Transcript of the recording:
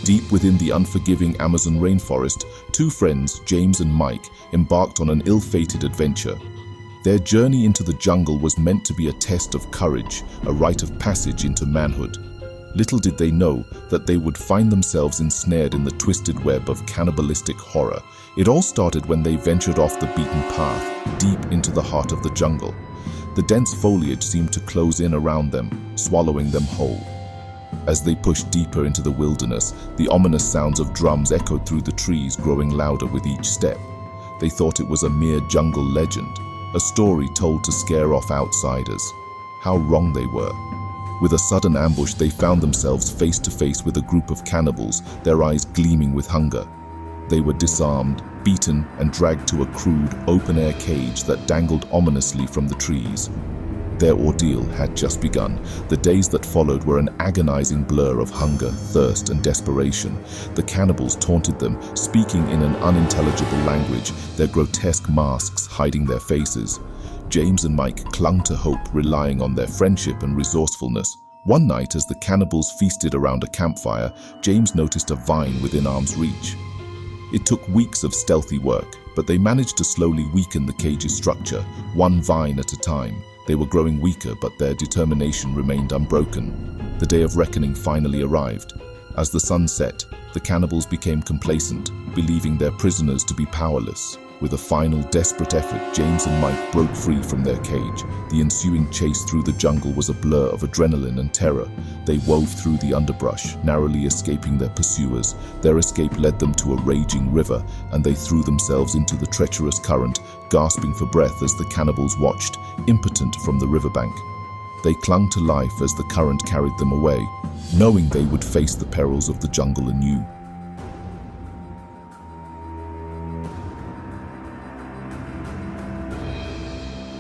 Deep within the unforgiving Amazon rainforest, two friends, James and Mike, embarked on an ill-fated adventure. Their journey into the jungle was meant to be a test of courage, a rite of passage into manhood. Little did they know that they would find themselves ensnared in the twisted web of cannibalistic horror. It all started when they ventured off the beaten path, deep into the heart of the jungle. The dense foliage seemed to close in around them, swallowing them whole. As they pushed deeper into the wilderness, the ominous sounds of drums echoed through the trees, growing louder with each step. They thought it was a mere jungle legend, a story told to scare off outsiders. How wrong they were. With a sudden ambush, they found themselves face to face with a group of cannibals, their eyes gleaming with hunger. They were disarmed, beaten, and dragged to a crude, open-air cage that dangled ominously from the trees. Their ordeal had just begun. The days that followed were an agonizing blur of hunger, thirst, and desperation. The cannibals taunted them, speaking in an unintelligible language, their grotesque masks hiding their faces. James and Mike clung to hope, relying on their friendship and resourcefulness. One night, as the cannibals feasted around a campfire, James noticed a vine within arm's reach. It took weeks of stealthy work, but they managed to slowly weaken the cage's structure, one vine at a time. They were growing weaker, but their determination remained unbroken. The day of reckoning finally arrived. As the sun set, the cannibals became complacent, believing their prisoners to be powerless. With a final desperate effort, James and Mike broke free from their cage. The ensuing chase through the jungle was a blur of adrenaline and terror. They wove through the underbrush, narrowly escaping their pursuers. Their escape led them to a raging river, and they threw themselves into the treacherous current, gasping for breath as the cannibals watched, impotent from the riverbank. They clung to life as the current carried them away, knowing they would face the perils of the jungle anew.